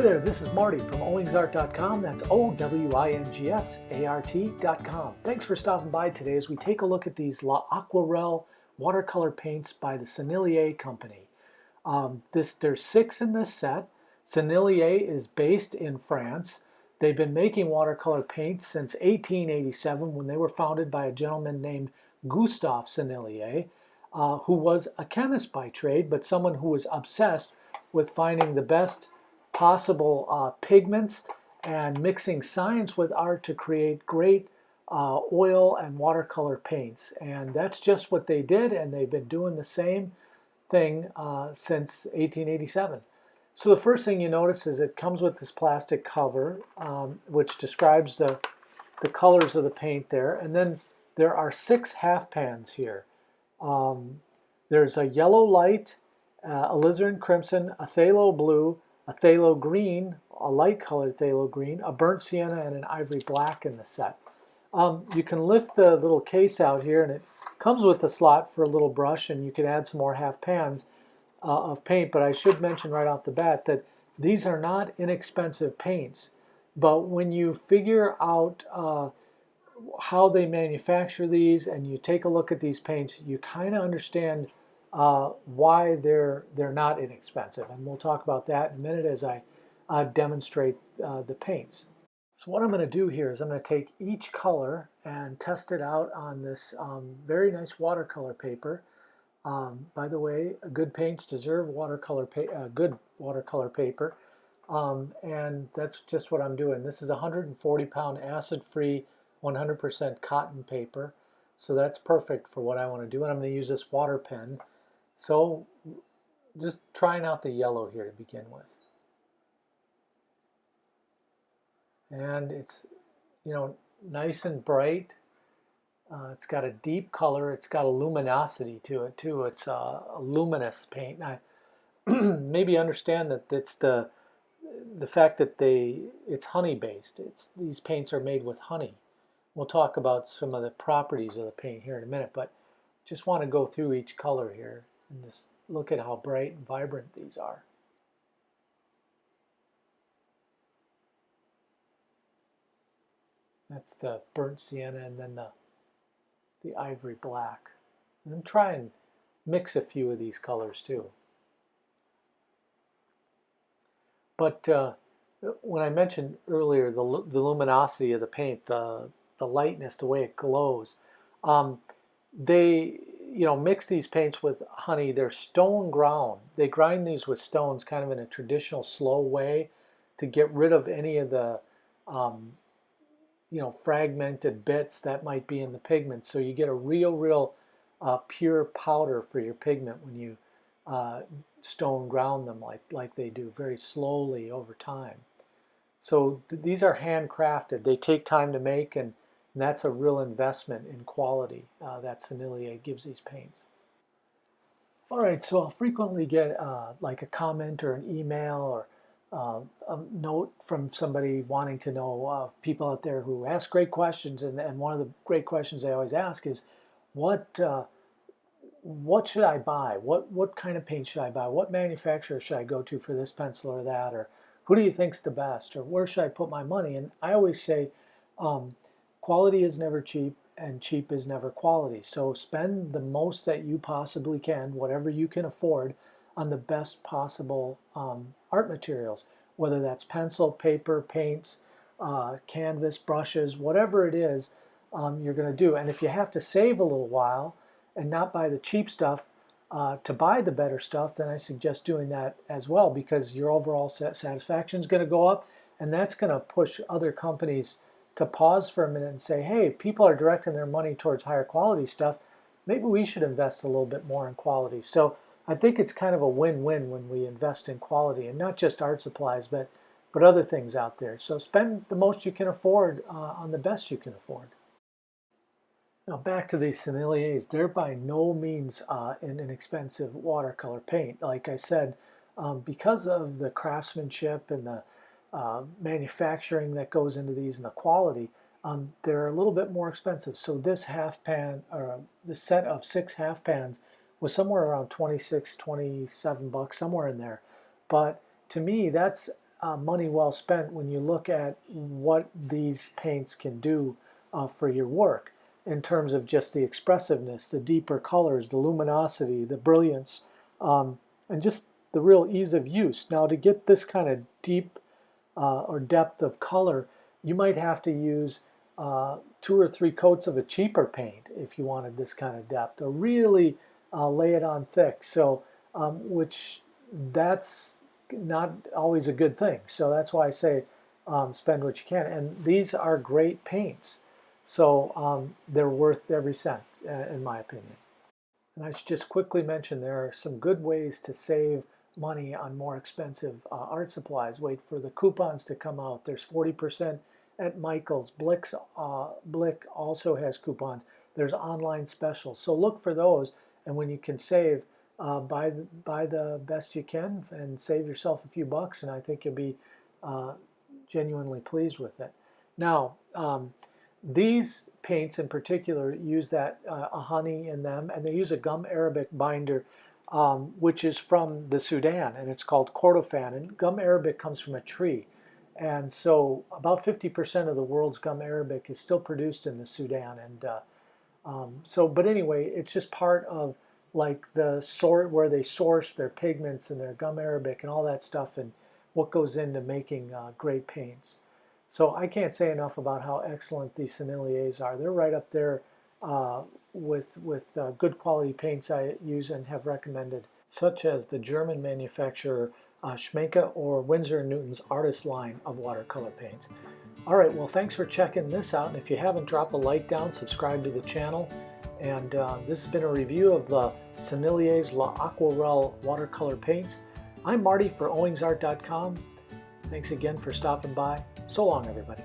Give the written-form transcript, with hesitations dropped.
there, this is Marty from owingsart.com. That's OWINGSART.com. Thanks for stopping by today as we take a look at these Aquarelle watercolor paints by the Sennelier company. There's 6 in this set. Sennelier is based in France. They've been making watercolor paints since 1887 when they were founded by a gentleman named Gustave Sennelier, who was a chemist by trade, but someone who was obsessed with finding the best possible pigments and mixing science with art to create great oil and watercolor paints. And that's just what they did, and they've been doing the same thing since 1887. So the first thing you notice is it comes with this plastic cover, which describes the colors of the paint there. And then there are 6 half pans here. There's a yellow light, alizarin crimson, a phthalo blue, a phthalo green, a light colored phthalo green, a burnt sienna, and an ivory black in the set. You can lift the little case out here, and it comes with a slot for a little brush, and you can add some more half pans of paint. But I should mention right off the bat that these are not inexpensive paints. But when you figure out how they manufacture these and you take a look at these paints, you kind of understand why they're not inexpensive, and we'll talk about that in a minute as I demonstrate the paints. So what I'm going to do here is I'm going to take each color and test it out on this very nice watercolor paper. By the way, good paints deserve good watercolor paper, and that's just what I'm doing. This is a 140-pound acid-free 100% cotton paper, so that's perfect for what I want to do, and I'm going to use this water pen. So just trying out the yellow here to begin with. And it's, nice and bright. It's got a deep color. It's got a luminosity to it too. It's a luminous paint. And I maybe understand that it's the fact that it's honey based. These paints are made with honey. We'll talk about some of the properties of the paint here in a minute, but just want to go through each color here and just look at how bright and vibrant these are. That's the burnt sienna, and then the ivory black. And try and mix a few of these colors too. But when I mentioned earlier the luminosity of the paint, the lightness, the way it glows, they mix these paints with honey. They're stone ground. They grind these with stones kind of in a traditional slow way to get rid of any of the fragmented bits that might be in the pigment. So you get a real pure powder for your pigment when you stone ground them like they do very slowly over time. So these are handcrafted. They take time to make, and that's a real investment in quality that Sennelier gives these paints. All right, so I'll frequently get like a comment or an email or a note from somebody wanting to know, people out there who ask great questions, and one of the great questions they always ask is, what should I buy? What kind of paint should I buy? What manufacturer should I go to for this pencil or that? Or who do you think's the best? Or where should I put my money? And I always say, quality is never cheap, and cheap is never quality. So spend the most that you possibly can, whatever you can afford, on the best possible art materials, whether that's pencil, paper, paints, canvas, brushes, whatever it is you're going to do. And if you have to save a little while and not buy the cheap stuff to buy the better stuff, then I suggest doing that as well, because your overall satisfaction is going to go up, and that's going to push other companies to pause for a minute and say, hey, people are directing their money towards higher quality stuff. Maybe we should invest a little bit more in quality. So I think it's kind of a win-win when we invest in quality, and not just art supplies, but other things out there. So spend the most you can afford on the best you can afford. Now back to these Senneliers. They're by no means an inexpensive watercolor paint. Like I said, because of the craftsmanship and the manufacturing that goes into these and the quality, they're a little bit more expensive. So this half pan, or this set of 6 half pans, was somewhere around $26, $27, somewhere in there. But to me, that's money well spent when you look at what these paints can do for your work in terms of just the expressiveness, the deeper colors, the luminosity, the brilliance, and just the real ease of use. Now, to get this kind of deep or depth of color, you might have to use 2 or 3 coats of a cheaper paint if you wanted this kind of depth, or really lay it on thick. So, which that's not always a good thing. So that's why I say spend what you can. And these are great paints, so they're worth every cent, in my opinion. And I should just quickly mention there are some good ways to save money on more expensive art supplies. Wait for the coupons to come out. There's 40% at Michael's. Blick also has coupons. There's online specials. So look for those, and when you can save, buy the best you can and save yourself a few bucks, and I think you'll be genuinely pleased with it. Now, these paints in particular use that honey in them, and they use a gum arabic binder, which is from the Sudan, and it's called cordofan. And gum arabic comes from a tree, and so about 50% of the world's gum arabic is still produced in the Sudan. And but anyway, it's just part of like the sort where they source their pigments and their gum arabic and all that stuff, and what goes into making great paints. So I can't say enough about how excellent these Senneliers are. They're right up there with good quality paints I use and have recommended, such as the German manufacturer Schmenke or Winsor & Newton's Artist line of watercolor paints. All right, well, thanks for checking this out. And if you haven't, drop a like down, subscribe to the channel. And this has been a review of the Sennelier's L'Aquarelle watercolor paints. I'm Marty for owingsart.com. Thanks again for stopping by. So long, everybody.